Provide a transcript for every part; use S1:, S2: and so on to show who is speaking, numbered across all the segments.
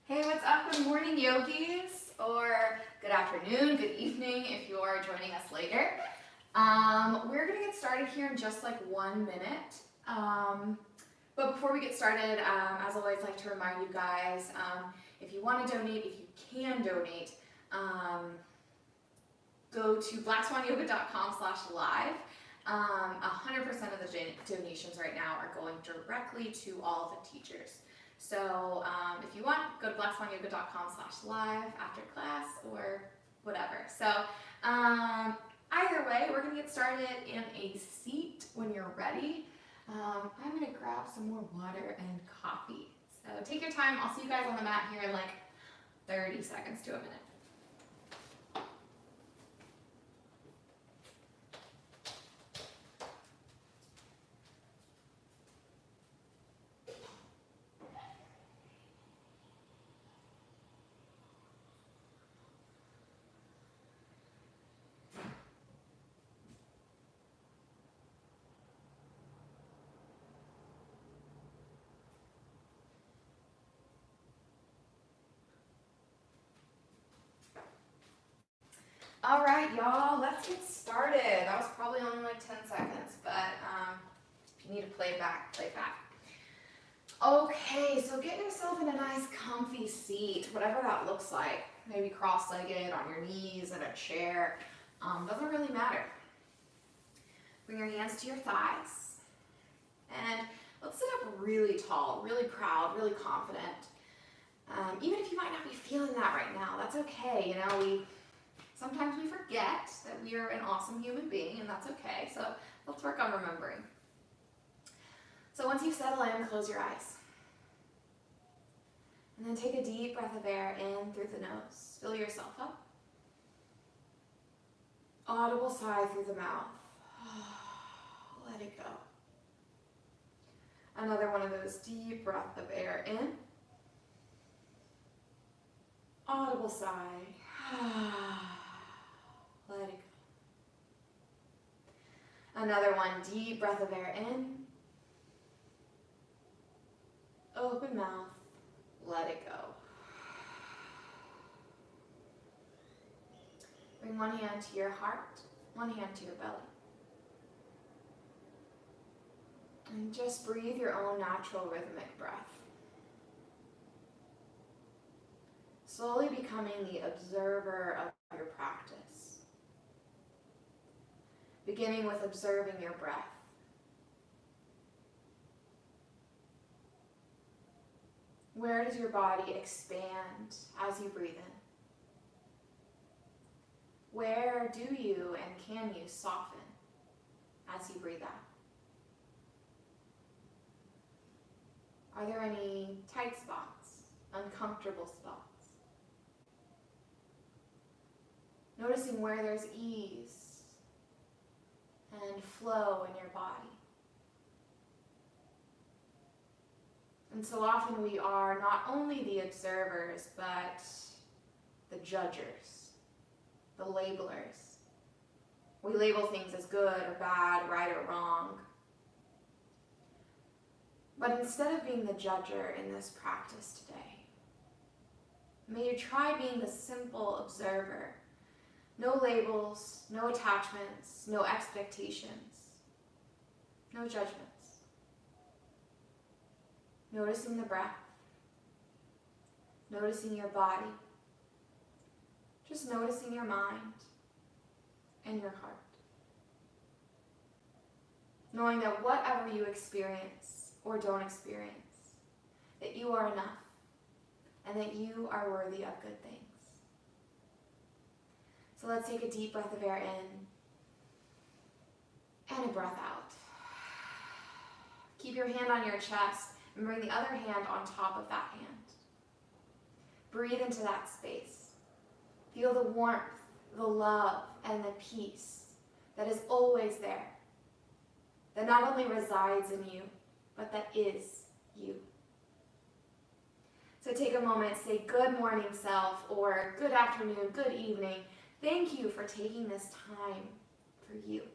S1: Hey, what's up? Good morning, yogis, or good afternoon, good evening if you're joining us later. We're gonna get started here in just like 1 minute. But before we get started, as always, I like to remind you guys, if you want to donate, if you can donate, go to blackswanyoga.com/live. 100% of the donations right now are going directly to all the teachers. So if you want, go to blackswanyoga.com/live after class or whatever. So either way, we're going to get started in a seat when you're ready. I'm going to grab some more water and coffee. So take your time. I'll see you guys on the mat here in like 30 seconds to a minute. All right, y'all, let's get started. That was probably only like 10 seconds, but if you need to play back, play back. Okay, so get yourself in a nice comfy seat, whatever that looks like. Maybe cross-legged, on your knees, in a chair. Doesn't really matter. Bring your hands to your thighs. And let's sit up really tall, really proud, really confident. Even if you might not be feeling that right now, that's okay. You know, sometimes we forget that we are an awesome human being, and that's okay. So let's work on remembering. So once you settle in, close your eyes. And then take a deep breath of air in through the nose. Fill yourself up. Audible sigh through the mouth. Let it go. Another one of those deep breaths of air in. Audible sigh. Let it go. Another one, deep breath of air in. Open mouth. Let it go. Bring one hand to your heart, one hand to your belly. And just breathe your own natural rhythmic breath. Slowly becoming the observer of your practice. Beginning with observing your breath. Where does your body expand as you breathe in? Where do you and can you soften as you breathe out? Are there any tight spots, uncomfortable spots? Noticing where there's ease and flow in your body. And so often we are not only the observers, but the judgers, the labelers. We label things as good or bad, right or wrong. But instead of being the judger in this practice today, may you try being the simple observer. No labels, no attachments, no expectations, no judgments. Noticing the breath, noticing your body, just noticing your mind and your heart. Knowing that whatever you experience or don't experience, that you are enough and that you are worthy of good things. So let's take a deep breath of air in and a breath out. Keep your hand on your chest and bring the other hand on top of that hand. Breathe into that space. Feel the warmth, the love, and the peace that is always there. That not only resides in you, but that is you. So take a moment, say good morning self, or good afternoon, good evening. Thank you for taking this time for you.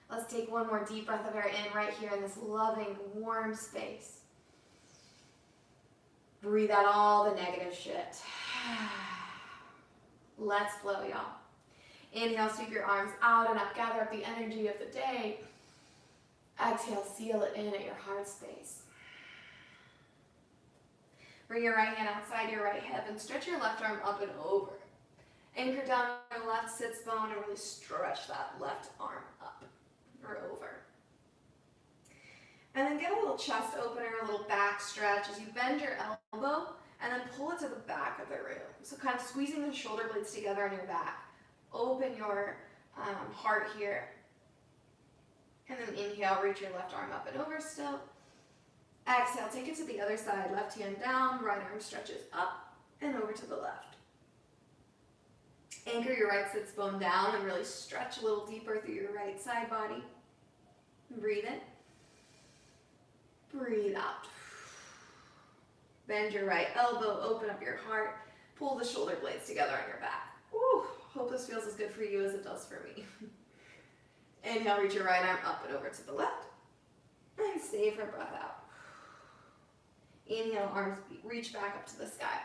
S1: Let's take one more deep breath of air in right here in this loving, warm space. Breathe out all the negative shit. Let's flow, y'all. Inhale, sweep your arms out and up. Gather up the energy of the day. Exhale, seal it in at your heart space. Bring your right hand outside your right hip and stretch your left arm up and over. Anchor down your left sits bone and really stretch that left arm up or over. And then get a little chest opener, a little back stretch as you bend your elbow and then pull it to the back of the room. So kind of squeezing the shoulder blades together on your back. Open your heart here. And then inhale, reach your left arm up and over still. Exhale, take it to the other side. Left hand down, right arm stretches up and over to the left. Anchor your right sits bone down and really stretch a little deeper through your right side body. Breathe in. Breathe out. Bend your right elbow, open up your heart, pull the shoulder blades together on your back. Woo, hope this feels as good for you as it does for me. Inhale, reach your right arm up and over to the left. And stay for breath out. Inhale, arms reach back up to the sky.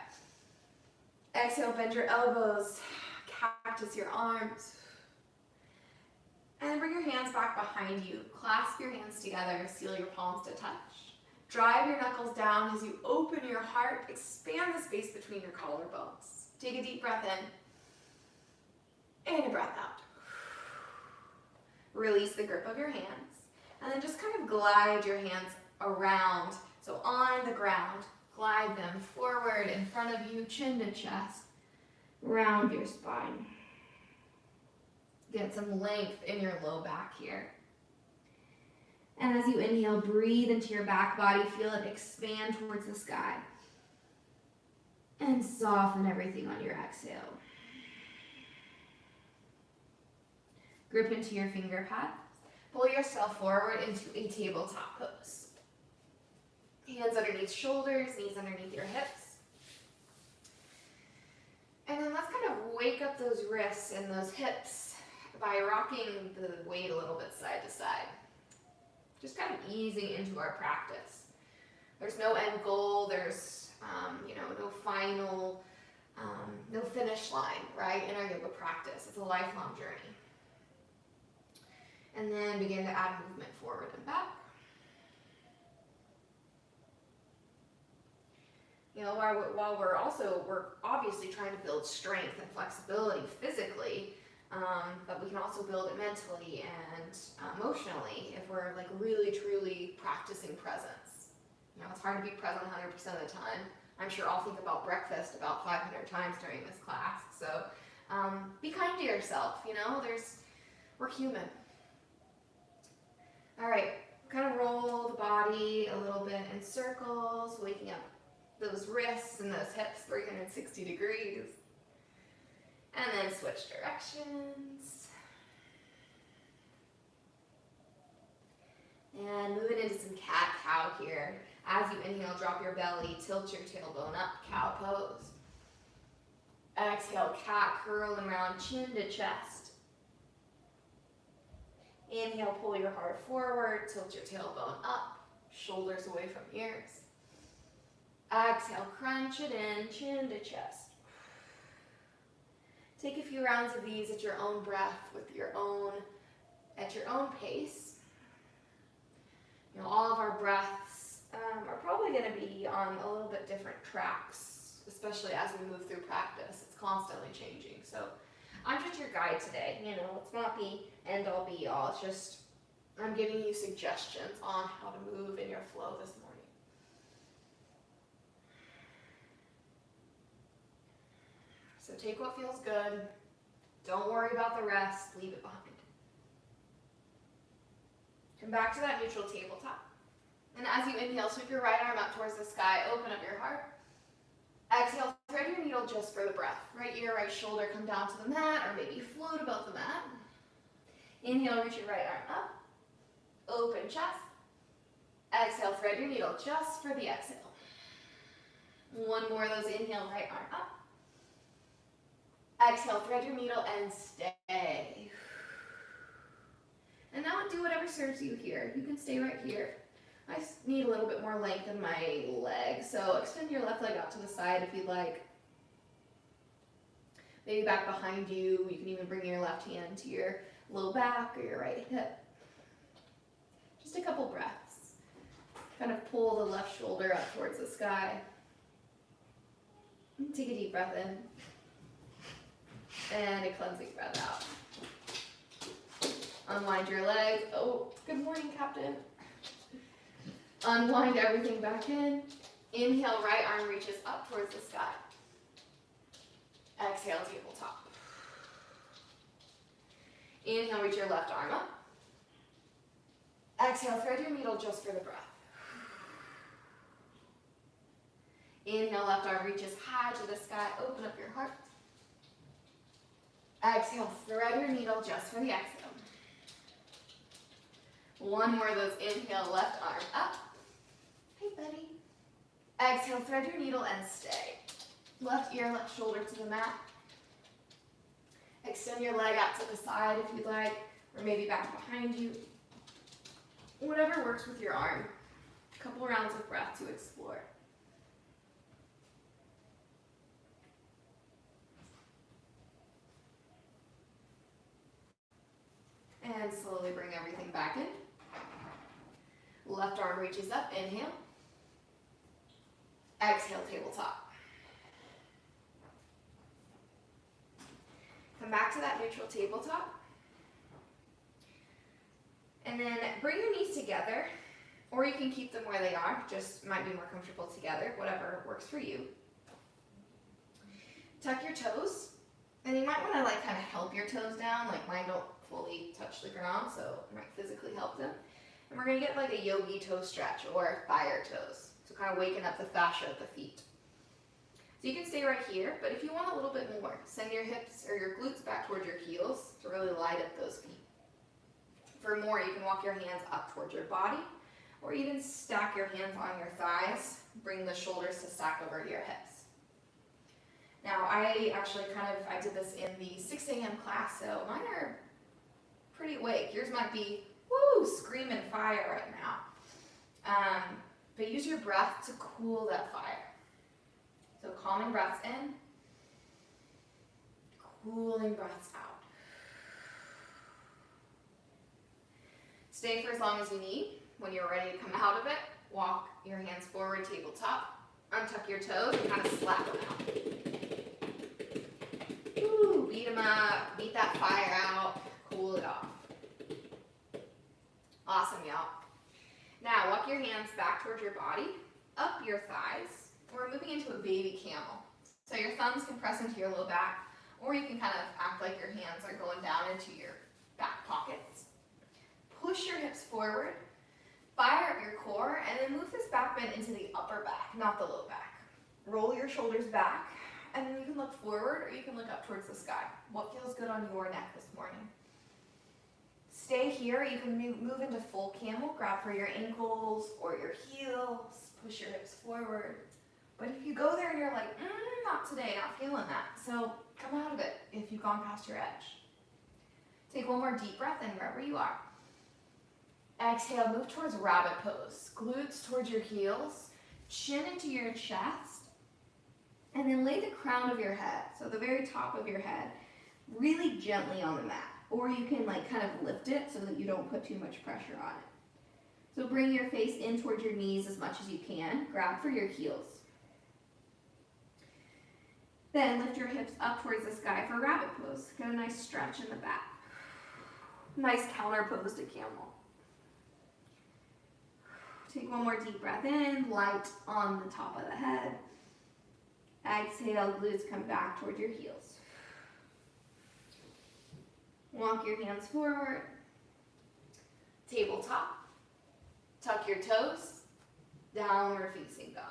S1: Exhale, bend your elbows, cactus your arms. And then bring your hands back behind you. Clasp your hands together, seal your palms to touch. Drive your knuckles down as you open your heart. Expand the space between your collarbones. Take a deep breath in and a breath out. Release the grip of your hands. And then just kind of glide your hands around. So on the ground, glide them forward in front of you, chin to chest. Round your spine. Get some length in your low back here. And as you inhale, breathe into your back body. Feel it expand towards the sky. And soften everything on your exhale. Grip into your finger pads. Pull yourself forward into a tabletop pose. Hands underneath shoulders, knees underneath your hips. And then let's kind of wake up those wrists and those hips by rocking the weight a little bit side to side. Just kind of easing into our practice. There's no end goal, there's no final, no finish line, right, in our yoga practice. It's a lifelong journey. And then begin to add movement forward and back. While we're obviously trying to build strength and flexibility physically, but we can also build it mentally and emotionally if we're like really truly practicing presence. It's hard to be present 100% of the time. I'm sure I'll think about breakfast about 500 times during this class. So be kind to yourself. We're human. All right, kind of roll the body a little bit in circles, waking up those wrists and those hips 360 degrees. And then switch directions. And moving into some cat-cow here. As you inhale, drop your belly, tilt your tailbone up, cow pose. Exhale, cat, curling around, chin to chest. Inhale, pull your heart forward, tilt your tailbone up, shoulders away from ears. Exhale, crunch it in, chin to chest. Take a few rounds of these at your own breath, at your own pace. All of our breaths are probably going to be on a little bit different tracks, especially as we move through practice. It's constantly changing. So I'm just your guide today. It's not the end all be all. It's just I'm giving you suggestions on how to move in your flow this morning. So take what feels good. Don't worry about the rest. Leave it behind. Come back to that neutral tabletop. And as you inhale, sweep your right arm up towards the sky. Open up your heart. Exhale, thread your needle just for the breath. Right ear, right shoulder, come down to the mat, or maybe float above the mat. Inhale, reach your right arm up. Open chest. Exhale, thread your needle just for the exhale. One more of those. Inhale, right arm up. Exhale, thread your needle and stay. And now do whatever serves you here. You can stay right here. I need a little bit more length in my leg, so extend your left leg out to the side if you'd like. Maybe back behind you. You can even bring your left hand to your low back or your right hip. Just a couple breaths. Kind of pull the left shoulder up towards the sky. Take a deep breath in. And a cleansing breath out. Unwind your legs. Oh, good morning, Captain. Unwind everything back in. Inhale, right arm reaches up towards the sky. Exhale, tabletop. Inhale, reach your left arm up. Exhale, thread your needle just for the breath. Inhale, left arm reaches high to the sky. Open up your heart. Exhale, thread your needle just for the exhale. One more of those. Inhale, left arm up. Hey, buddy. Exhale, thread your needle and stay. Left ear, left shoulder to the mat. Extend your leg out to the side if you'd like, or maybe back behind you. Whatever works with your arm. A couple rounds of breath to explore. And slowly bring everything back in. Left arm reaches up, inhale. Exhale, tabletop. Come back to that neutral tabletop. And then bring your knees together, or you can keep them where they are, just might be more comfortable together, whatever works for you. Tuck your toes, and you might want to like kind of help your toes down, like mine don't fully touch the ground, so it might physically help them. And we're going to get like a yogi toe stretch or fire toes, so kind of waking up the fascia of the feet. So you can stay right here, but if you want a little bit more, send your hips or your glutes back towards your heels to really light up those feet. For more, you can walk your hands up towards your body, or even stack your hands on your thighs, bring the shoulders to stack over your hips. Now, I actually I did this in the 6 a.m. class, so mine are pretty awake. Yours might be, woo, screaming fire right now. But use your breath to cool that fire. So calming breaths in, cooling breaths out. Stay for as long as you need. When you're ready to come out of it, walk your hands forward, tabletop. Untuck your toes and kind of slap them out. Woo, beat them up, beat that fire out, cool it off. Awesome, y'all. Now, walk your hands back towards your body, up your thighs. We're moving into a baby camel. So your thumbs can press into your low back, or you can kind of act like your hands are going down into your back pockets. Push your hips forward, fire up your core, and then move this back bend into the upper back, not the low back. Roll your shoulders back, and then you can look forward or you can look up towards the sky. What feels good on your neck this morning? Stay here. You can move into full camel. Grab for your ankles or your heels. Push your hips forward. But if you go there and you're like, not today, not feeling that. So come out of it if you've gone past your edge. Take one more deep breath in wherever you are. Exhale, move towards rabbit pose. Glutes towards your heels, chin into your chest, and then lay the crown of your head, so the very top of your head, really gently on the mat. Or you can like kind of lift it so that you don't put too much pressure on it. So bring your face in towards your knees as much as you can. Grab for your heels. Then lift your hips up towards the sky for rabbit pose. Get a nice stretch in the back. Nice counter pose to camel. Take one more deep breath in, light on the top of the head. Exhale, glutes come back toward your heels. Walk your hands forward. Tabletop. Tuck your toes. Downward facing dog.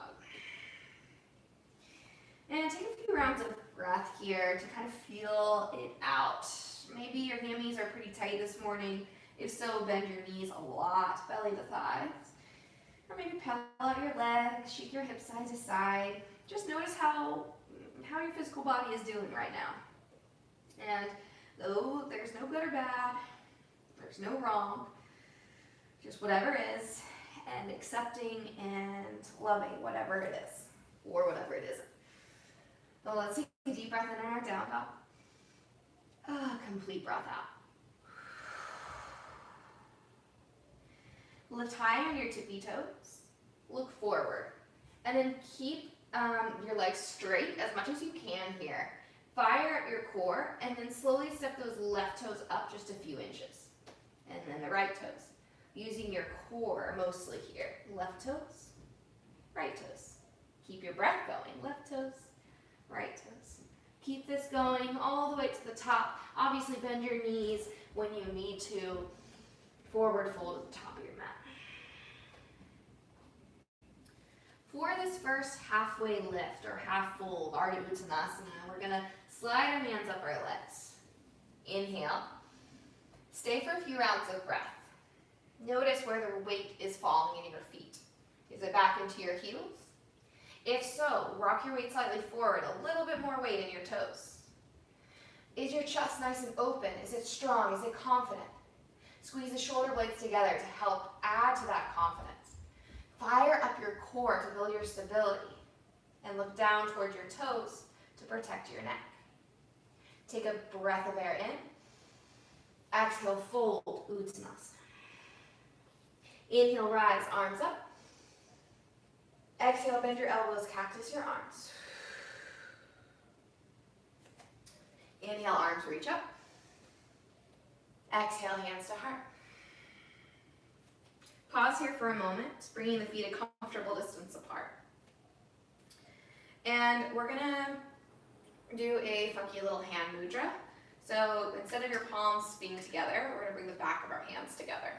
S1: And take a few rounds of breath here to kind of feel it out. Maybe your hammies are pretty tight this morning. If so, bend your knees a lot, belly to thighs. Or maybe pedal out your legs, shake your hips side to side. Just notice how your physical body is doing right now. And though there's no good or bad, there's no wrong, just whatever is. and accepting and loving whatever it is, or whatever it isn't. So let's take a deep breath in and our down dog. Complete breath out. Lift high on your tippy toes. Look forward. And then keep your legs straight as much as you can here. Fire at your core, and then slowly step those left toes up just a few inches. And then the right toes. Using your core mostly here. Left toes, right toes. Keep your breath going. Left toes, right toes. Keep this going all the way to the top. Obviously bend your knees when you need to. Forward fold at the top of your mat. For this first halfway lift or half fold, Ardha Uttanasana, we're gonna slide our hands up our legs. Inhale. Stay for a few rounds of breath. Notice where the weight is falling in your feet. Is it back into your heels? If so, rock your weight slightly forward, a little bit more weight in your toes. Is your chest nice and open? Is it strong? Is it confident? Squeeze the shoulder blades together to help add to that confidence. Fire up your core to build your stability, and look down towards your toes to protect your neck. Take a breath of air in. Exhale, fold, Uttanasana. Inhale, rise, arms up. Exhale, bend your elbows, cactus your arms. Inhale, arms reach up. Exhale, hands to heart. Pause here for a moment, bringing the feet a comfortable distance apart. And we're gonna do a funky little hand mudra. So instead of your palms being together, we're gonna bring the back of our hands together.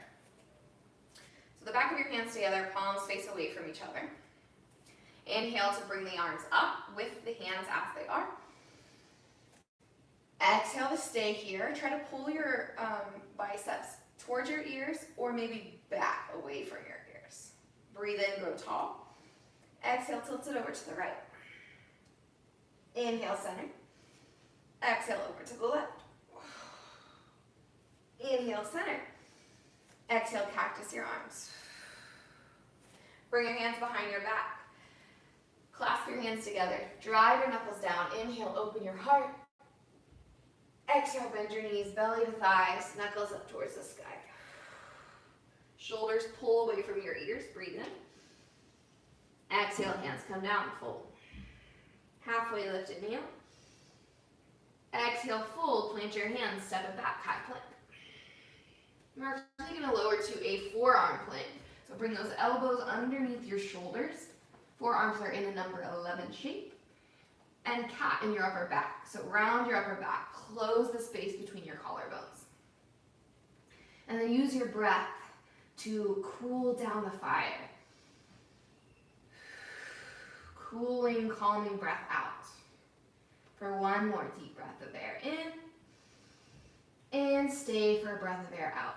S1: So the back of your hands together, palms face away from each other. Inhale to bring the arms up with the hands as they are. Exhale to stay here. Try to pull your biceps towards your ears or maybe back away from your ears. Breathe in, grow tall. Exhale, tilt it over to the right. Inhale, center. Exhale, over to the left. Inhale, center. Exhale, cactus your arms. Bring your hands behind your back. Clasp your hands together. Drive your knuckles down. Inhale, open your heart. Exhale, bend your knees, belly to thighs, knuckles up towards the sky. Shoulders pull away from your ears. Breathe in. Exhale, hands come down, fold. Halfway lift, inhale. Exhale, fold, plant your hands, step it back, high plank. We're actually going to lower to a forearm plank. So bring those elbows underneath your shoulders. Forearms are in a number 11 shape. And cat in your upper back. So round your upper back. Close the space between your collarbones. And then use your breath to cool down the fire. Cooling, calming breath out. For one more deep breath of air in. And stay for a breath of air out.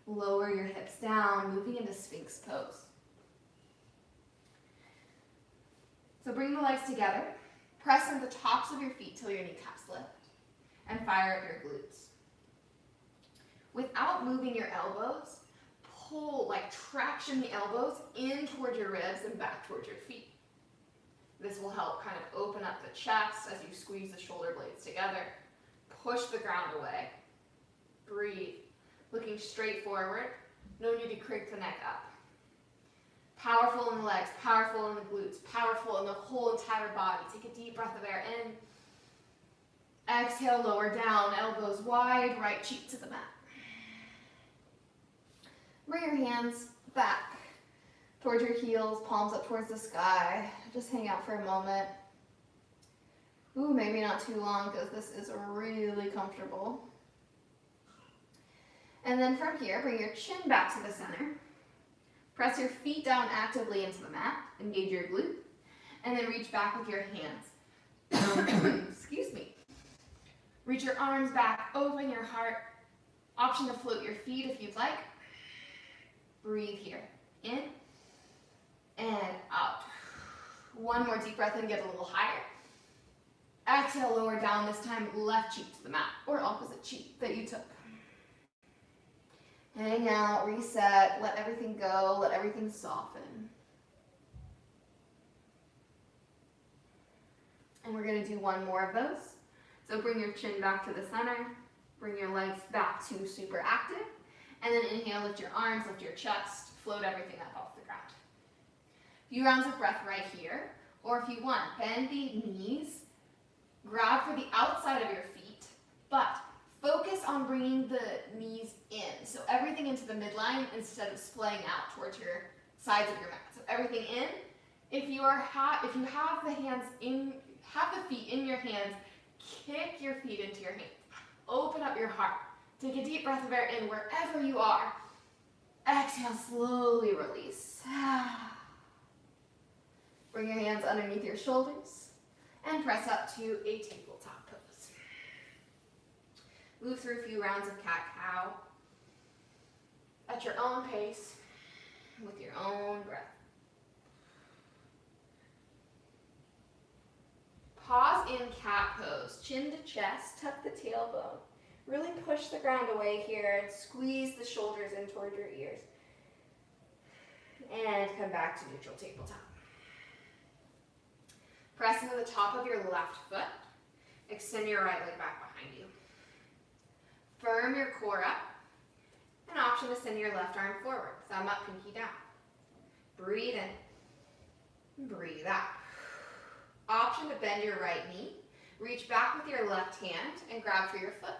S1: Lower your hips down, moving into Sphinx pose. So bring the legs together. Press into the tops of your feet till your kneecaps lift. And fire up your glutes. Without moving your elbows, pull, traction the elbows in towards your ribs and back towards your feet. This will help kind of open up the chest as you squeeze the shoulder blades together. Push the ground away. Breathe. Looking straight forward. No need to crank the neck up. Powerful in the legs, powerful in the glutes, powerful in the whole entire body. Take a deep breath of air in. Exhale, lower down, elbows wide, right cheek to the mat. Bring your hands back towards your heels, palms up towards the sky. Just hang out for a moment. Ooh, maybe not too long because this is really comfortable. And then from here, bring your chin back to the center. Press your feet down actively into the mat. Engage your glute. And then reach back with your hands. Excuse me. Reach your arms back. Open your heart. Option to float your feet if you'd like. Breathe here. In. And out. One more deep breath in. Get a little higher. Exhale, lower down. This time, left cheek to the mat. Or opposite cheek that you took. Hang out, reset, let everything go, let everything soften. And we're going to do one more of those. So bring your chin back to the center, bring your legs back to super active, and then inhale, lift your arms, lift your chest, float everything up off the ground. A few rounds of breath right here, or if you want, bend the knees, grab for the outside of your feet, but focus on bringing the knees in. So everything into the midline instead of splaying out towards your sides of your mat. So everything in. If you have the hands in, have the feet in your hands, kick your feet into your hands. Open up your heart. Take a deep breath of air in wherever you are. Exhale, slowly release. Bring your hands underneath your shoulders and press up to a tabletop pose. Move through a few rounds of cat-cow at your own pace with your own breath. Pause in cat pose, chin to chest, tuck the tailbone. Really push the ground away here and squeeze the shoulders in toward your ears. And come back to neutral tabletop. Press into the top of your left foot. Extend your right leg back behind you. Firm your core up. An option to send your left arm forward. Thumb up, pinky down. Breathe in. Breathe out. Option to bend your right knee. Reach back with your left hand and grab for your foot.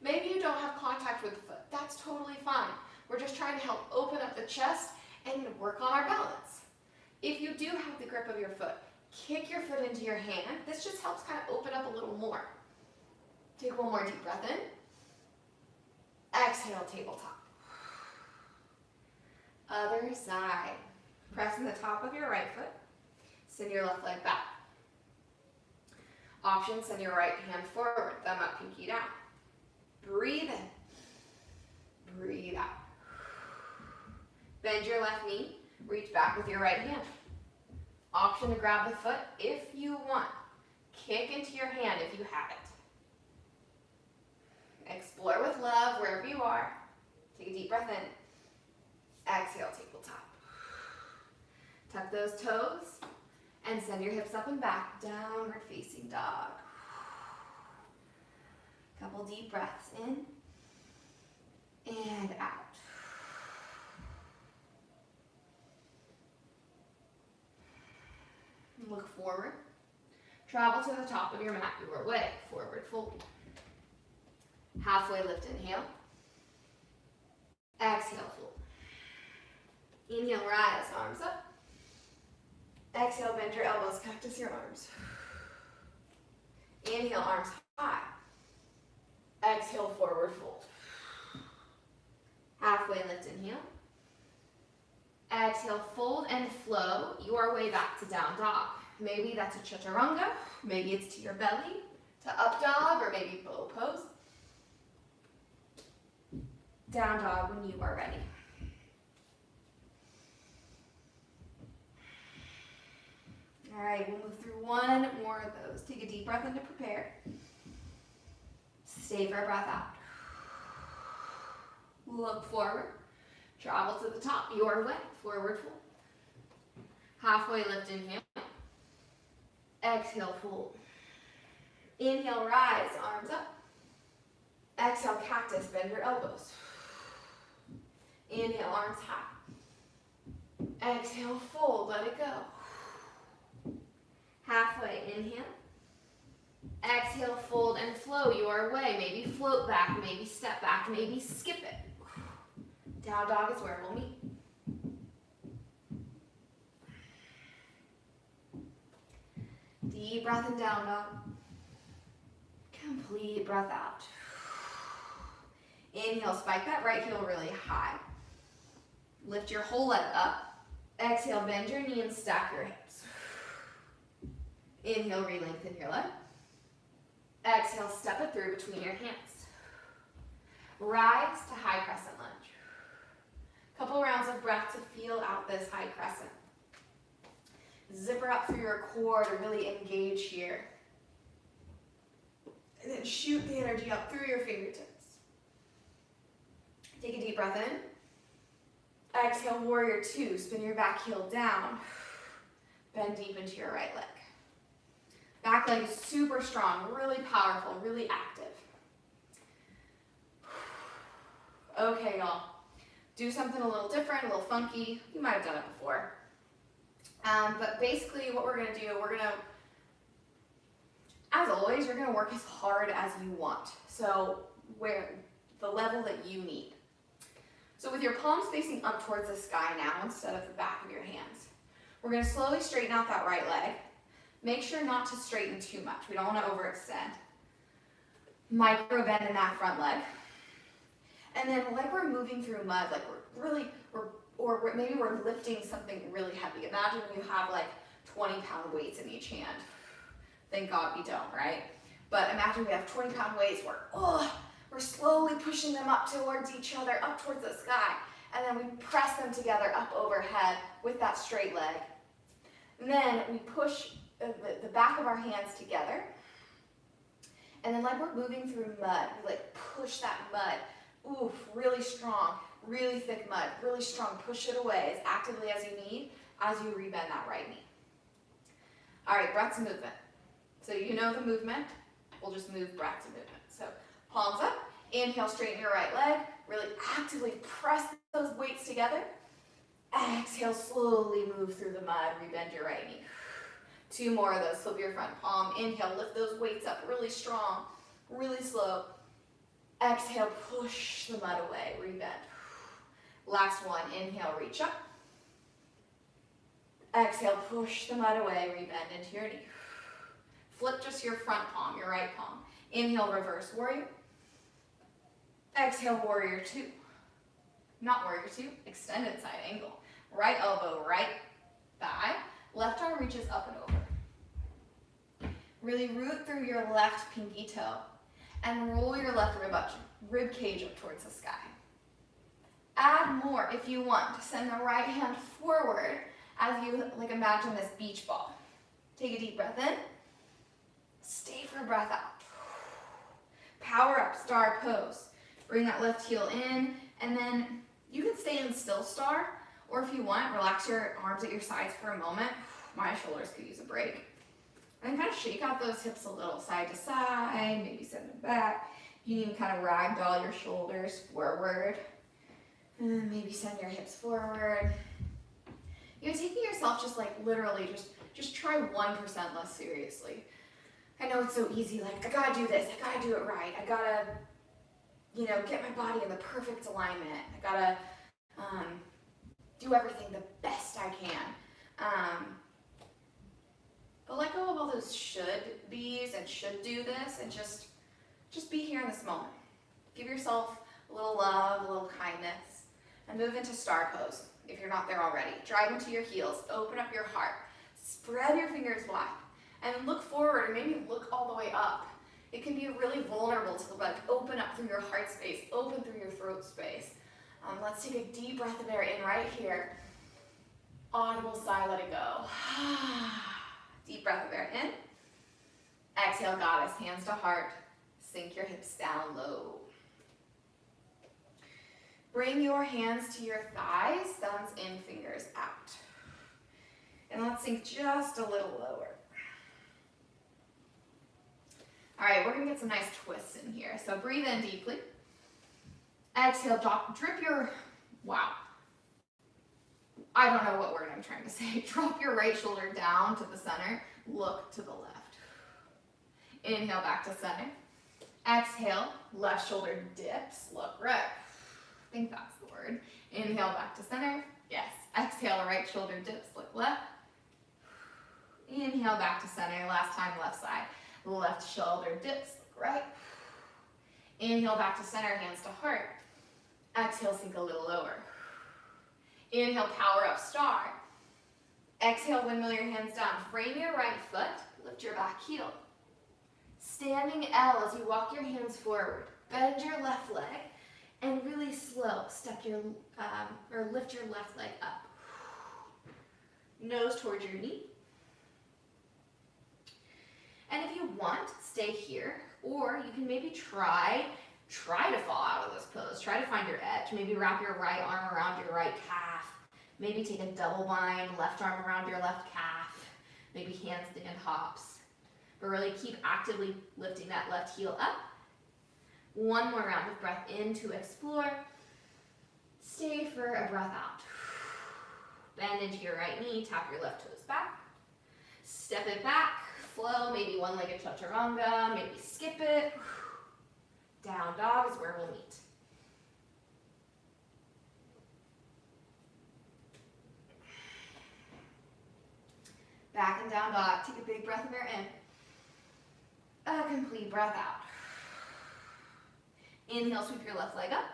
S1: Maybe you don't have contact with the foot. That's totally fine. We're just trying to help open up the chest and work on our balance. If you do have the grip of your foot, kick your foot into your hand. This just helps kind of open up a little more. Take one more deep breath in. Exhale, tabletop. Other side. Press in the top of your right foot. Send your left leg back. Option, send your right hand forward. Thumb up, pinky down. Breathe in. Breathe out. Bend your left knee. Reach back with your right hand. Option to grab the foot if you want. Kick into your hand if you have it. Explore with love wherever you are. Take a deep breath in. Exhale, tabletop. Tuck those toes and send your hips up and back. Downward facing dog. Couple deep breaths in and out. Look forward. Travel to the top of your mat your way. Forward fold. Halfway lift, inhale. Exhale, fold. Inhale, rise, arms up. Exhale, bend your elbows, cactus your arms. Inhale, arms high. Exhale, forward fold. Halfway lift, inhale. Exhale, fold and flow your way back to down dog. Maybe that's a chaturanga, maybe it's to your belly, to up dog, or maybe bow pose. Down dog when you are ready. All right, we'll move through one more of those. Take a deep breath in to prepare. Stay for a breath out. Look forward. Travel to the top, your way. Forward fold. Halfway lift, inhale. Exhale, fold. Inhale, rise, arms up. Exhale, cactus, bend your elbows. Inhale, arms high. Exhale, fold, let it go. Halfway, inhale. Exhale, fold and flow your way. Maybe float back, maybe step back, maybe skip it. Down dog is where we'll meet. Deep breath in down dog. Complete breath out. Inhale, spike that right heel really high. Lift your whole leg up. Exhale, bend your knee and stack your hips. Inhale, re-lengthen your leg. Exhale, step it through between your hands. Rise to high crescent lunge. Couple rounds of breath to feel out this high crescent. Zipper up through your core to really engage here. And then shoot the energy up through your fingertips. Take a deep breath in. Exhale, warrior two. Spin your back heel down. Bend deep into your right leg. Back leg is super strong, really powerful, really active. Okay, y'all. Do something a little different, a little funky. You might have done it before. But basically what we're gonna do, as always, you're gonna work as hard as you want. So where the level that you need. So with your palms facing up towards the sky now instead of the back of your hands, we're gonna slowly straighten out that right leg. Make sure not to straighten too much. We don't wanna overextend. Micro bend in that front leg. And then like we're moving through mud, like maybe we're lifting something really heavy. Imagine you have like 20-pound weights in each hand. Thank God we don't, right? But imagine we have 20-pound weights we're slowly pushing them up towards each other, up towards the sky. And then we press them together up overhead with that straight leg. And then we push the back of our hands together. And then like we're moving through mud, we like push that mud. Oof, really strong, really thick mud, really strong. Push it away as actively as you need as you rebend that right knee. All right, breath to movement. So you know the movement, we'll just move breath to movement. So palms up, inhale, straighten your right leg, really actively press those weights together. Exhale, slowly move through the mud, rebend your right knee. 2 more of those, flip your front palm, inhale, lift those weights up really strong, really slow. Exhale, push the mud away, rebend. Last one, inhale, reach up. Exhale, push the mud away, rebend into your knee. Flip just your front palm, your right palm. Inhale, reverse warrior. Exhale, warrior two. Not warrior two, extended side angle. Right elbow, right thigh. Left arm reaches up and over. Really root through your left pinky toe and roll your left rib cage up towards the sky. Add more if you want. Send the right hand forward as you imagine this beach ball. Take a deep breath in. Stay for a breath out. Power up, star pose. Bring that left heel in, and then you can stay in still star, or if you want, relax your arms at your sides for a moment. My shoulders could use a break. And then kind of shake out those hips a little, side to side, maybe send them back. You can even kind of ragdoll your shoulders forward. And maybe send your hips forward. You're taking yourself just literally, just try 1% less seriously. I know it's so easy, I gotta do this, I gotta do it right, I gotta, get my body in the perfect alignment, I gotta do everything the best I can. But let go of all those should be's and should do this and just be here in this moment. Give yourself a little love, a little kindness, and move into star pose if you're not there already. Drive into your heels, open up your heart, spread your fingers wide, and look forward, or maybe look all the way up. It can be really vulnerable to open up through your heart space, open through your throat space. Let's take a deep breath of air in right here. Audible sigh, let it go. Deep breath of air in. Exhale, goddess, hands to heart. Sink your hips down low. Bring your hands to your thighs, thumbs in, fingers out. And let's sink just a little lower. All right, we're gonna get some nice twists in here. So breathe in deeply. Exhale, drip your, wow. I don't know what word I'm trying to say. Drop your right shoulder down to the center. Look to the left. Inhale back to center. Exhale, left shoulder dips. Look right. I think that's the word. Inhale back to center. Yes. Exhale, right shoulder dips. Look left. Inhale back to center. Last time, left side. Left shoulder dips. Look right. Inhale back to center. Hands to heart. Exhale, sink a little lower. Inhale, power up, star. Exhale, windmill your hands down. Frame your right foot, lift your back heel. Standing L as you walk your hands forward. Bend your left leg and really slow step your, or lift your left leg up. Nose towards your knee. And if you want, stay here, or you can maybe try Try to fall out of this pose. Try to find your edge. Maybe wrap your right arm around your right calf. Maybe take a double bind, left arm around your left calf. Maybe handstand hops. But really keep actively lifting that left heel up. One more round of breath in to explore. Stay for a breath out. Bend into your right knee, tap your left toes back. Step it back, flow, maybe one-legged chaturanga, maybe skip it. Down dog is where we'll meet. Back and down dog, take a big breath in there in. A complete breath out. Inhale, sweep your left leg up.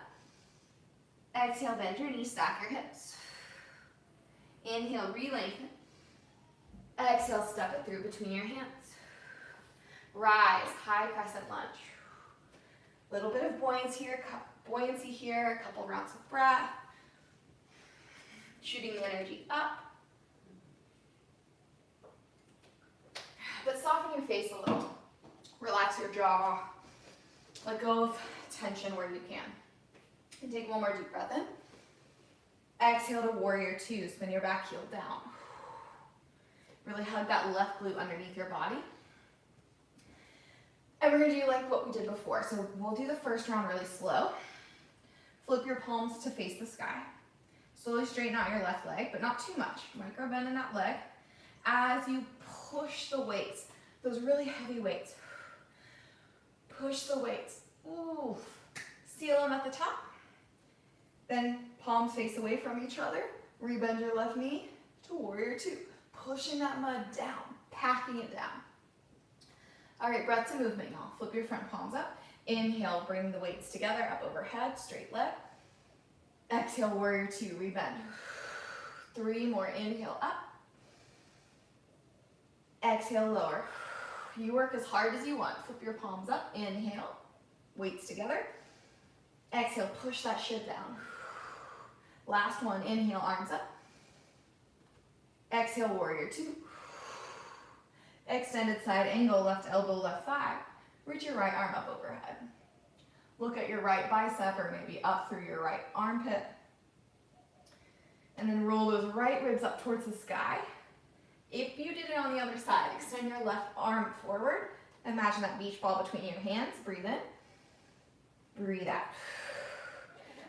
S1: Exhale, bend your knees, stack your hips. Inhale, re-lengthen. Exhale, step it through between your hands. Rise, high crescent lunge. Little bit of buoyancy here, a couple rounds of breath. Shooting the energy up. But soften your face a little. Relax your jaw. Let go of tension where you can. And take one more deep breath in. Exhale to warrior two. Spin your back heel down. Really hug that left glute underneath your body. And we're going to do like what we did before. So we'll do the first round really slow. Flip your palms to face the sky. Slowly straighten out your left leg, but not too much. Micro bend in that leg. As you push the weights, those really heavy weights. Push the weights. Ooh. Seal them at the top. Then palms face away from each other. Rebend your left knee to warrior two. Pushing that mud down, packing it down. All right, breath to movement, y'all. Flip your front palms up. Inhale, bring the weights together, up overhead, straight leg. Exhale, warrior two, rebend. 3 more, inhale, up. Exhale, lower. You work as hard as you want. Flip your palms up, inhale, weights together. Exhale, push that shit down. Last one, inhale, arms up. Exhale, warrior two. Extended side angle, left elbow, left thigh. Reach your right arm up overhead. Look at your right bicep or maybe up through your right armpit. And then roll those right ribs up towards the sky. If you did it on the other side, extend your left arm forward. Imagine that beach ball between your hands. Breathe in. Breathe out.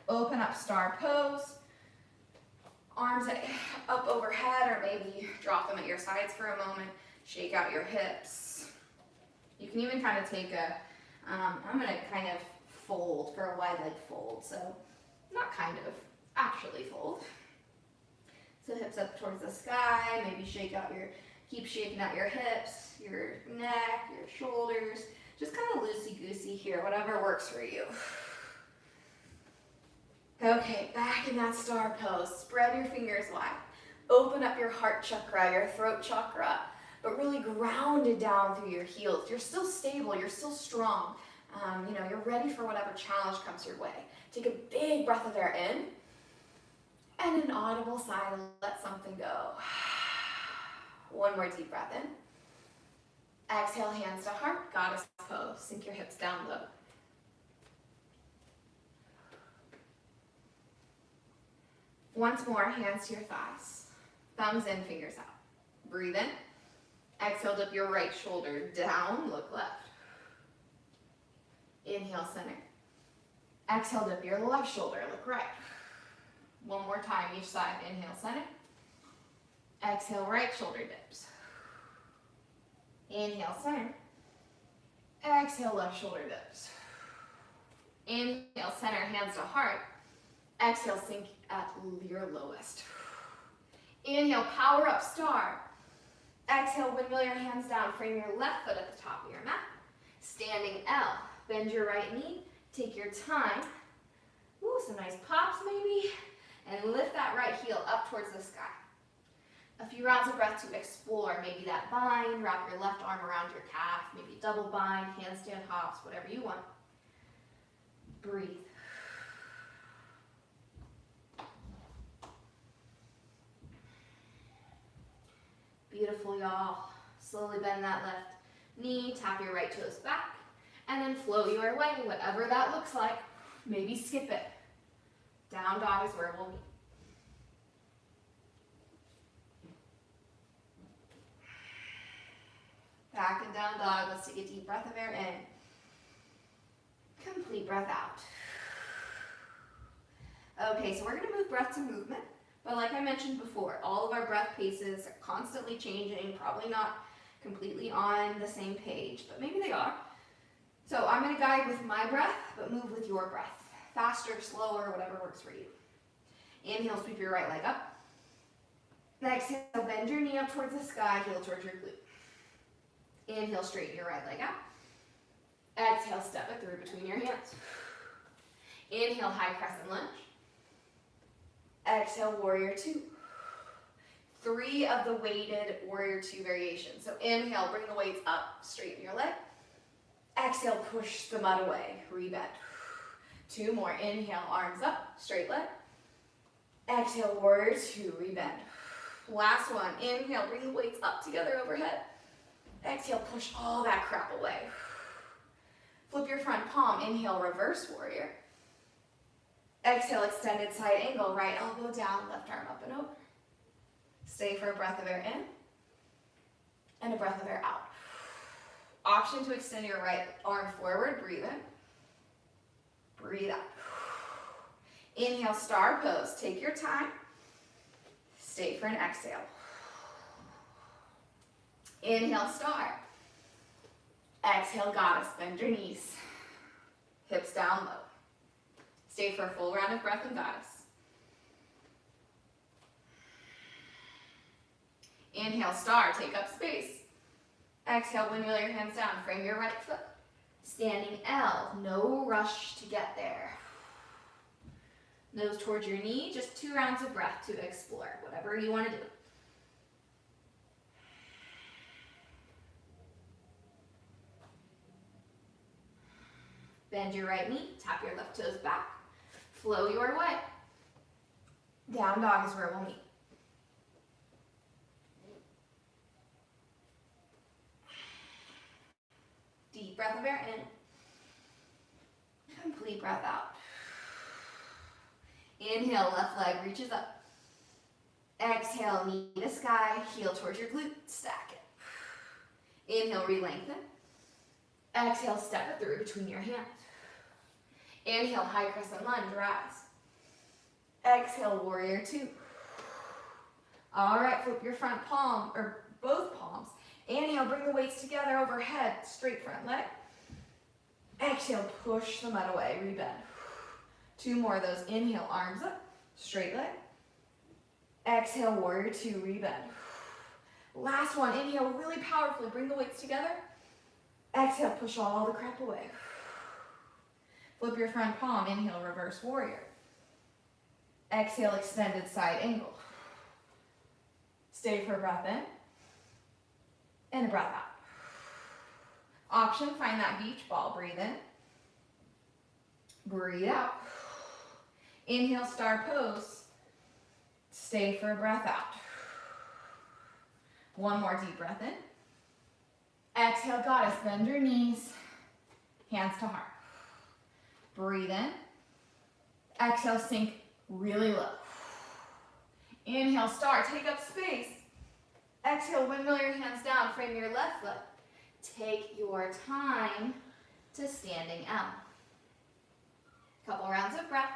S1: Open up star pose. Arms up overhead, or maybe drop them at your sides for a moment. Shake out your hips. You can even kind of take a, I'm going to kind of fold for a wide leg fold. So not kind of, actually fold. So hips up towards the sky. Maybe keep shaking out your hips, your neck, your shoulders. Just kind of loosey-goosey here, whatever works for you. Okay, back in that star pose. Spread your fingers wide. Open up your heart chakra, your throat chakra, but really ground it down through your heels. You're still stable, you're still strong. You're ready for whatever challenge comes your way. Take a big breath of air in, and an audible sigh to let something go. One more deep breath in. Exhale, hands to heart, goddess pose. Sink your hips down low. Once more, hands to your thighs. Thumbs in, fingers out. Breathe in. Exhale, dip your right shoulder down, look left. Inhale, center. Exhale, dip your left shoulder, look right. One more time, each side. Inhale, center. Exhale, right shoulder dips. Inhale, center. Exhale, left shoulder dips. Inhale, center, hands to heart. Exhale, sink at your lowest. Inhale, power up, star. Exhale, windmill your hands down. Frame your left foot at the top of your mat. Standing L. Bend your right knee. Take your time. Ooh, some nice pops maybe. And lift that right heel up towards the sky. A few rounds of breath to explore. Maybe that bind. Wrap your left arm around your calf. Maybe double bind, handstand hops, whatever you want. Breathe. Beautiful, y'all. Slowly bend that left knee, tap your right toes back, And then float your way, whatever that looks like. Maybe skip it. Down dog is where we'll meet. Back and down dog. Let's take a deep breath of air in. Complete breath out. Okay, so we're going to move breath to movement. But like I mentioned before, all of our breath paces are constantly changing, probably not completely on the same page, but maybe they are. So I'm going to guide with my breath, but move with your breath. Faster, slower, whatever works for you. Inhale, sweep your right leg up. Exhale, bend your knee up towards the sky, heel towards your glute. Inhale, straighten your right leg out. Exhale, step it through between your hands. Inhale, high crescent lunge. Exhale, warrior two. 3 of the weighted warrior two variations. So inhale, bring the weights up, straighten your leg. Exhale, push the mud away, rebend. 2 more, inhale, arms up, straight leg. Exhale, warrior two, rebend. Last one, inhale, bring the weights up together overhead. Exhale, push all that crap away. Flip your front palm, inhale, reverse warrior. Exhale, extended side angle, right elbow down, left arm up and over. Stay for a breath of air in and a breath of air out. Option to extend your right arm forward, breathe in. Breathe out. Inhale, star pose. Take your time. Stay for an exhale. Inhale, star. Exhale, goddess. Bend your knees. Hips down low. Stay for a full round of breath in goddess. Inhale, star. Take up space. Exhale, windmill your hands down. Frame your right foot. Standing L. No rush to get there. Nose towards your knee. Just 2 rounds of breath to explore. Whatever you want to do. Bend your right knee. Tap your left toes back. Flow your way. Down dog is where we'll meet. Deep breath of air in. Complete breath out. Inhale, left leg reaches up. Exhale, knee to sky, heel towards your glute, stack it. Inhale, re-lengthen. Exhale, step it through between your hands. Inhale, high crescent lunge, rise. Exhale, warrior two. All right, flip your front palm, or both palms. Inhale, bring the weights together overhead, straight front leg. Exhale, push the mud away, rebend. 2 more of those. Inhale, arms up, straight leg. Exhale, warrior two, rebend. Last one, inhale really powerfully, bring the weights together. Exhale, push all the crap away. Flip your front palm, inhale, reverse warrior. Exhale, extended side angle. Stay for a breath in and a breath out. Option, find that beach ball, breathe in. Breathe out. Inhale, star pose. Stay for a breath out. 1 more deep breath in. Exhale, goddess, bend your knees, hands to heart. Breathe in. Exhale, sink really low. Inhale, star, take up space. Exhale, windmill your hands down, frame your left foot. Take your time to standing L. Couple rounds of breath.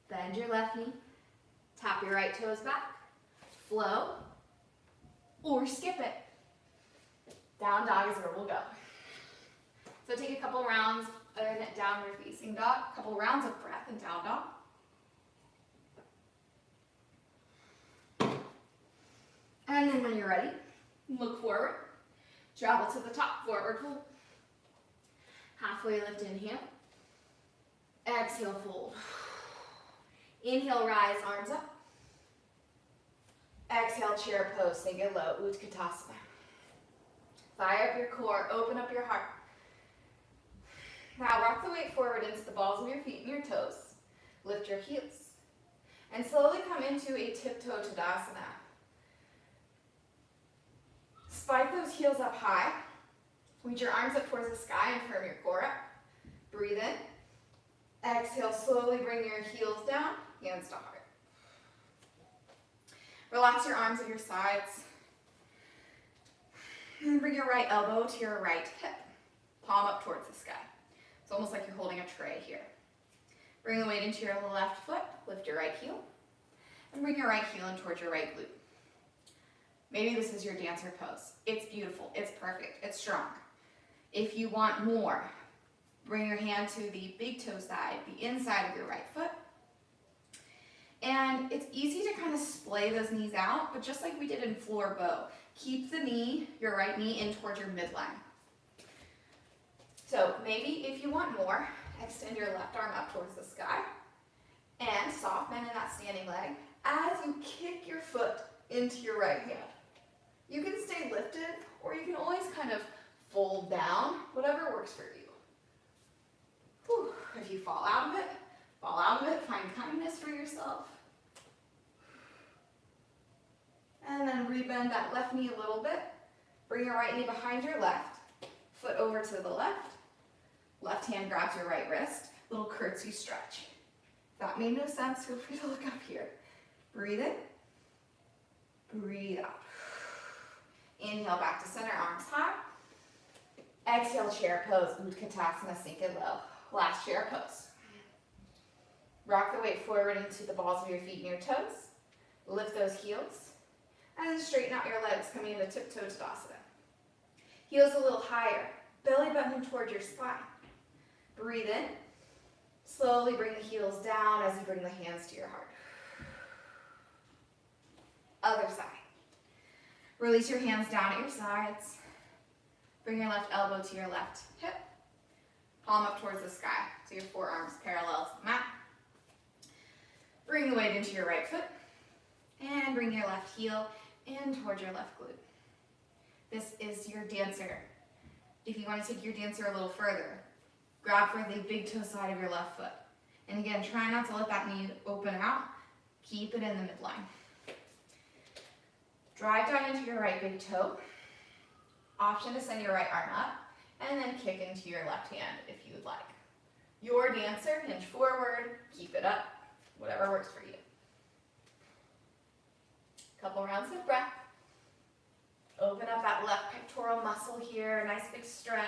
S1: Bend your left knee. Tap your right toes back. Flow or skip it. Down dog is where we'll go. So take a couple rounds in downward facing dog, a couple rounds of breath in down dog. And then when you're ready, look forward. Travel to the top, forward fold. Halfway lift, inhale. Exhale, fold. Inhale, rise, arms up. Exhale, chair pose, sink it low, Utkatasana. Fire up your core, open up your heart. Now rock the weight forward into the balls of your feet and your toes. Lift your heels. And slowly come into a tiptoe Tadasana. Spike those heels up high. Reach your arms up towards the sky and firm your core up. Breathe in. Exhale, slowly bring your heels down, hands to heart. Relax your arms at your sides. And bring your right elbow to your right hip. Palm up towards the sky. It's almost like you're holding a tray here. Bring the weight into your left foot. Lift your right heel. And bring your right heel in towards your right glute. Maybe this is your dancer pose. It's beautiful. It's perfect. It's strong. If you want more, bring your hand to the big toe side, the inside of your right foot. And it's easy to kind of splay those knees out, but just like we did in floor bow, keep the knee, your right knee, in towards your midline. So maybe if you want more, extend your left arm up towards the sky and soft bend in that standing leg as you kick your foot into your right hand. You can stay lifted, or you can always kind of fold down, whatever works for you. Whew. If you fall out of it, find kindness for yourself. And then rebend that left knee a little bit. Bring your right knee behind your left, foot over to the left. Left hand grabs your right wrist, little curtsy stretch. If that made no sense, feel free to look up here. Breathe in, breathe out. Inhale back to center, arms high. Exhale, chair pose, Utkatasana, sink it low. Last chair pose. Rock the weight forward into the balls of your feet and your toes. Lift those heels. And then straighten out your legs, coming into tiptoe Tadasana. Heels a little higher, belly button toward your spine. Breathe in. Slowly bring the heels down as you bring the hands to your heart. Other side. Release your hands down at your sides. Bring your left elbow to your left hip. Palm up towards the sky, so your forearms parallel to the mat. Bring the weight into your right foot. And bring your left heel in towards your left glute. This is your dancer. If you want to take your dancer a little further, grab for the big toe side of your left foot. And again, try not to let that knee open out. Keep it in the midline. Drive down into your right big toe. Option to send your right arm up, and then kick into your left hand if you would like. Your dancer, hinge forward, keep it up, whatever works for you. Couple rounds of breath. Open up that left pectoral muscle here, nice big stretch.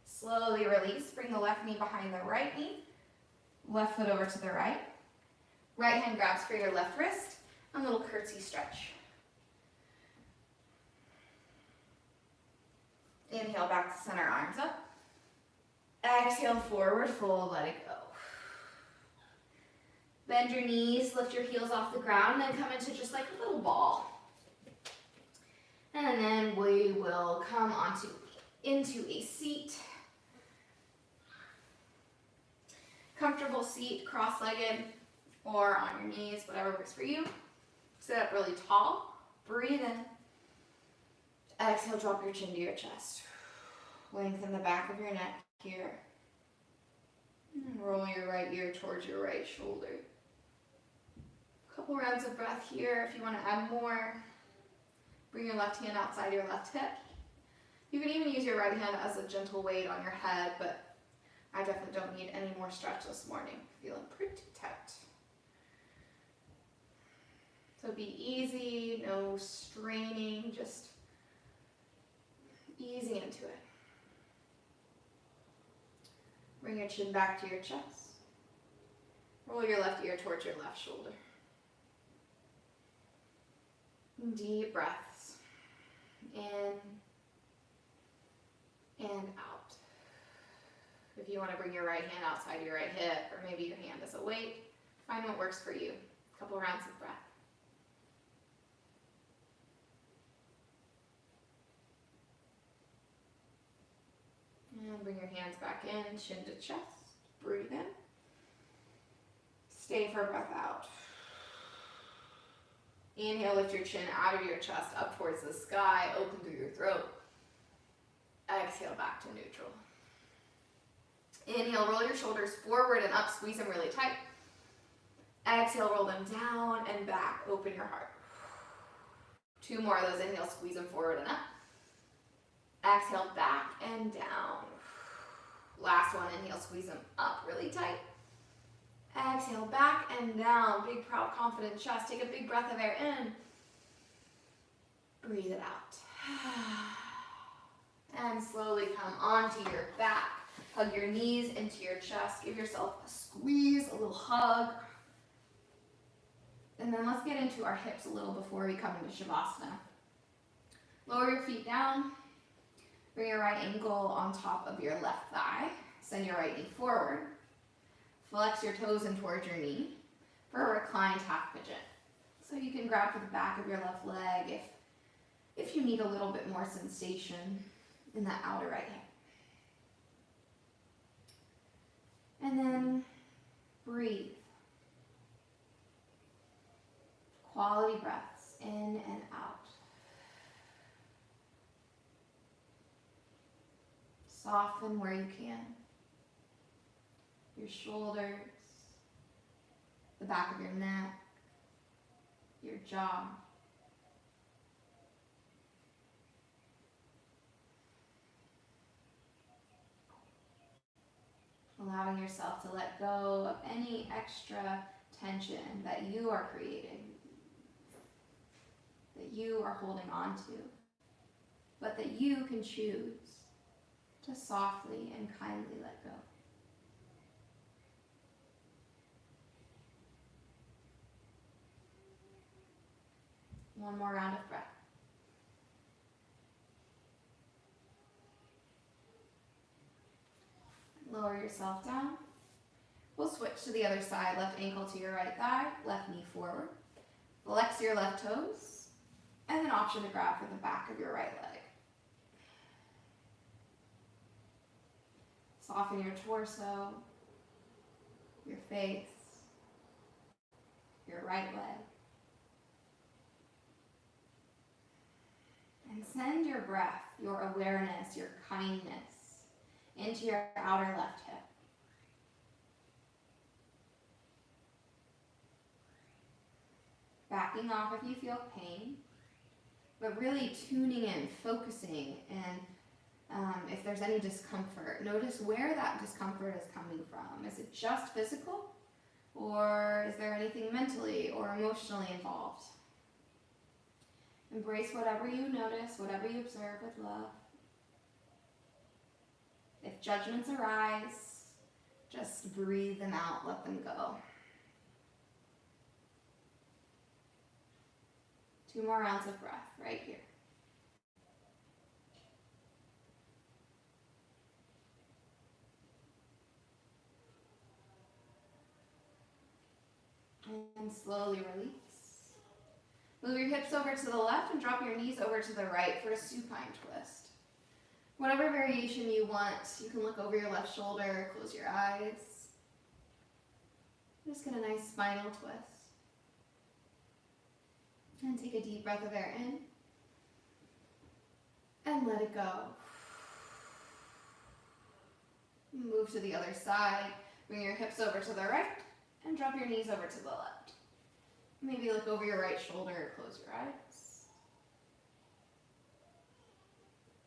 S1: Slowly release, bring the left knee behind the right knee, left foot over to the right. Right hand grabs for your left wrist, and a little curtsy stretch. Inhale back to center, arms up. Exhale, forward fold, let it go. Bend your knees, lift your heels off the ground, and then come into just like a little ball. And then we will come into a seat. Comfortable seat, cross-legged, or on your knees, whatever works for you. Sit up really tall, breathe in. Exhale, drop your chin to your chest. Lengthen the back of your neck here. And roll your right ear towards your right shoulder. Couple rounds of breath here. If you want to add more, bring your left hand outside your left hip. You can even use your right hand as a gentle weight on your head, but I definitely don't need any more stretch this morning. Feeling pretty tight. So be easy, no straining, just easy into it. Bring your chin back to your chest. Roll your left ear towards your left shoulder. Deep breaths. In and out. If you want to bring your right hand outside your right hip, or maybe your hand as a weight, find what works for you. A couple rounds of breath. And bring your hands back in, chin to chest. Breathe in. Stay for a breath out. Inhale, lift your chin out of your chest, up towards the sky, open through your throat. Exhale, back to neutral. Inhale, roll your shoulders forward and up, squeeze them really tight. Exhale, roll them down and back, open your heart. 2 more of those. Inhale, squeeze them forward and up. Exhale, back and down. Last one, inhale, squeeze them up really tight. Exhale, back and down. Big, proud, confident chest. Take a big breath of air in. Breathe it out. And slowly come onto your back. Hug your knees into your chest. Give yourself a squeeze, a little hug. And then let's get into our hips a little before we come into Shavasana. Lower your feet down. Bring your right ankle on top of your left thigh. Send your right knee forward. Flex your toes in towards your knee for a reclined half pigeon. So you can grab for the back of your left leg if you need a little bit more sensation in that outer right hip. And then breathe. Quality breaths in and out. Soften where you can. Your shoulders, the back of your neck, your jaw. Allowing yourself to let go of any extra tension that you are creating, that you are holding on to, but that you can choose to softly and kindly let go. One more round of breath. Lower yourself down. We'll switch to the other side. Left ankle to your right thigh, left knee forward. Flex your left toes, and then option to grab for the back of your right leg. Soften your torso, your face, your right leg. And send your breath, your awareness, your kindness into your outer left hip. Backing off if you feel pain, but really tuning in, focusing, and if there's any discomfort, notice where that discomfort is coming from. Is it just physical, or is there anything mentally or emotionally involved? Embrace whatever you notice, whatever you observe with love. If judgments arise, just breathe them out, let them go. 2 more rounds of breath right here. And slowly release. Move your hips over to the left and drop your knees over to the right for a supine twist. Whatever variation you want, you can look over your left shoulder, close your eyes. Just get a nice spinal twist. And take a deep breath of air in. And let it go. Move to the other side. Bring your hips over to the right and drop your knees over to the left. Maybe look over your right shoulder or close your eyes.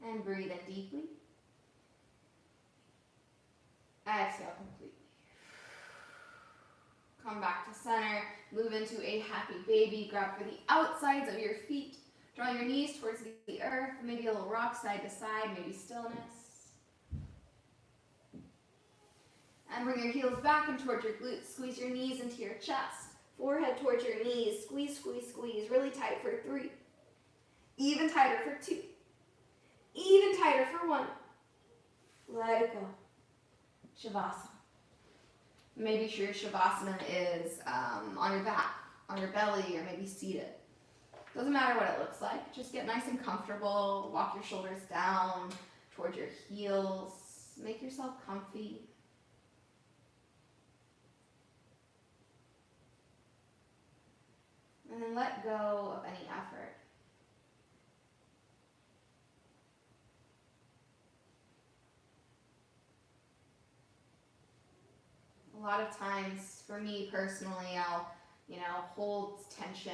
S1: And breathe in deeply. Exhale completely. Come back to center. Move into a happy baby. Grab for the outsides of your feet. Draw your knees towards the earth. Maybe a little rock side to side. Maybe stillness. And bring your heels back and towards your glutes. Squeeze your knees into your chest. Forehead towards your knees. Squeeze, squeeze, squeeze. Really tight for 3. Even tighter for 2. Even tighter for 1. Let it go. Shavasana. Maybe your Shavasana is on your back, on your belly, or maybe seated. Doesn't matter what it looks like. Just get nice and comfortable. Walk your shoulders down towards your heels. Make yourself comfy. And then let go of any effort. A lot of times, for me personally, I'll holds tension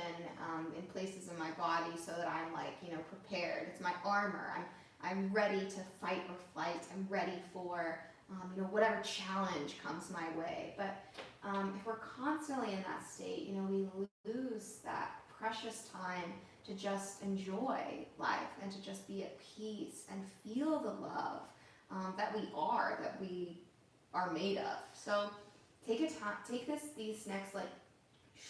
S1: in places in my body so that I'm like, prepared. It's my armor. I'm ready to fight or flight. I'm ready for, whatever challenge comes my way. But if we're constantly in that state, we lose that precious time to just enjoy life and to just be at peace and feel the love that we are made of. So take these next like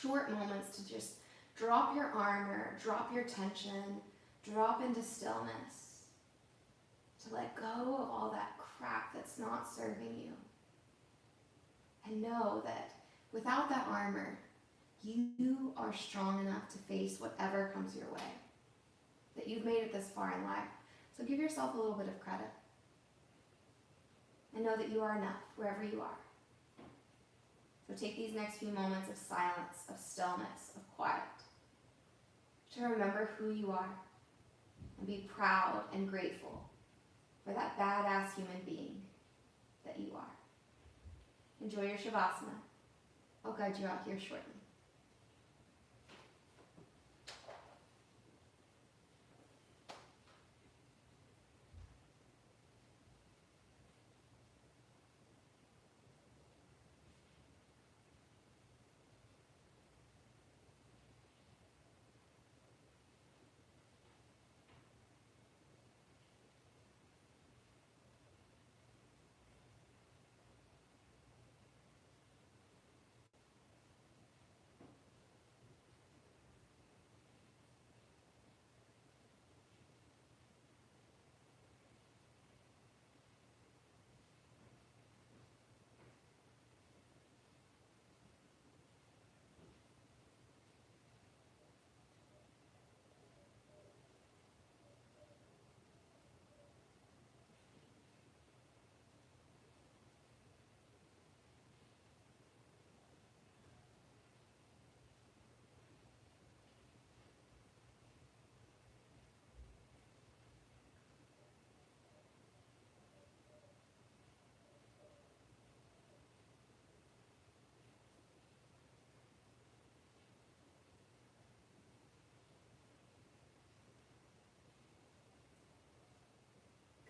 S1: short moments to just drop your armor, drop your tension, drop into stillness, to let go of all that crap that's not serving you. And know that without that armor, you are strong enough to face whatever comes your way. That you've made it this far in life. So give yourself a little bit of credit. And know that you are enough wherever you are. So take these next few moments of silence, of stillness, of quiet, to remember who you are and be proud and grateful for that badass human being that you are. Enjoy your Shavasana. I'll guide you out here shortly.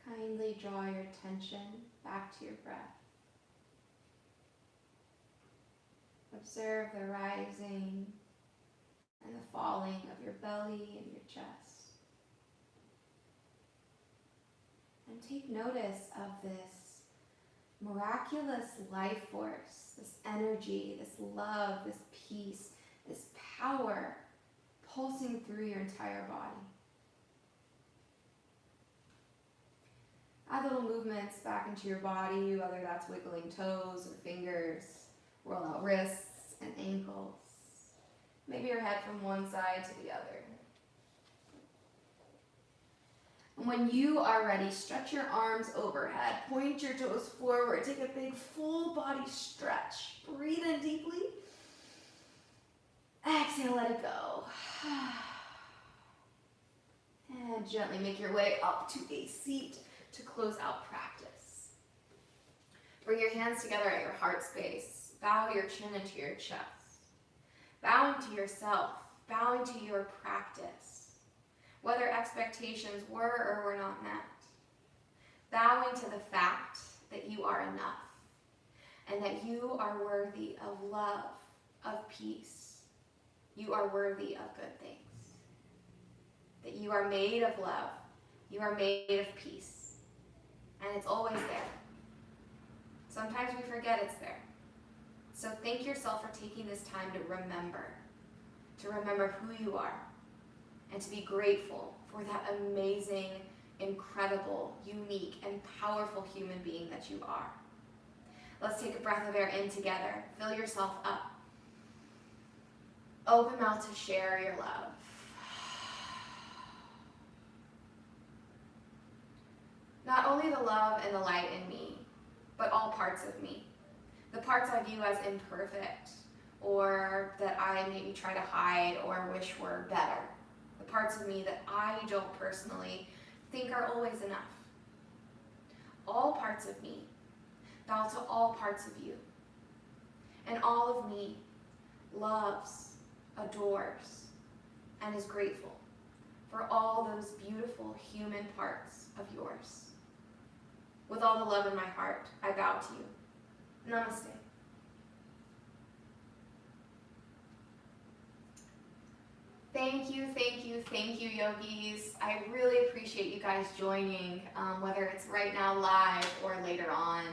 S1: Kindly draw your attention back to your breath. Observe the rising and the falling of your belly and your chest. And take notice of this miraculous life force, this energy, this love, this peace, this power pulsing through your entire body. Add little movements back into your body, whether that's wiggling toes or fingers, roll out wrists and ankles. Maybe your head from one side to the other. And when you are ready, stretch your arms overhead, point your toes forward, take a big full body stretch. Breathe in deeply. Exhale, let it go. And gently make your way up to a seat to close out practice. Bring your hands together at your heart space. Bow your chin into your chest. Bowing to yourself, bowing to your practice, whether expectations were or were not met. Bowing to the fact that you are enough and that you are worthy of love, of peace. You are worthy of good things. That you are made of love. You are made of peace. And it's always there. Sometimes we forget it's there. So thank yourself for taking this time to remember who you are, and to be grateful for that amazing, incredible, unique, and powerful human being that you are. Let's take a breath of air in together. Fill yourself up. Open mouth to share your love. Not only the love and the light in me, but all parts of me. The parts I view as imperfect, or that I maybe try to hide or wish were better. The parts of me that I don't personally think are always enough. All parts of me bow to all parts of you. And all of me loves, adores, and is grateful for all those beautiful human parts of yours. With all the love in my heart, I bow to you. Namaste. Thank you, yogis. I really appreciate you guys joining, whether it's right now live or later on.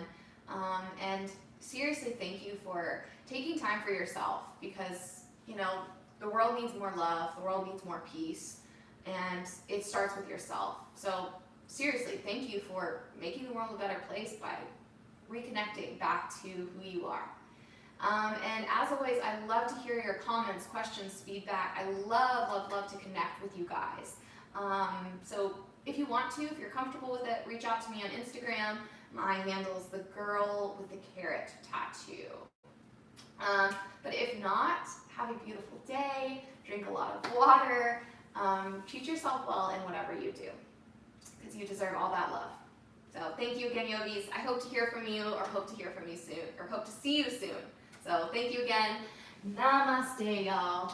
S1: And seriously, thank you for taking time for yourself, because, you know, the world needs more love, the world needs more peace, and it starts with yourself. So seriously, thank you for making the world a better place by reconnecting back to who you are. And as always, I love to hear your comments, questions, feedback. I love to connect with you guys. So if you want to, if you're comfortable with it, reach out to me on Instagram. My handle is the girl with the carrot tattoo. But if not, have a beautiful day, drink a lot of water, treat yourself well in whatever you do, because you deserve all that love. So thank you again, yogis. I hope to hear from you, or hope to hear from you soon, or hope to see you soon. So thank you again. Namaste, y'all.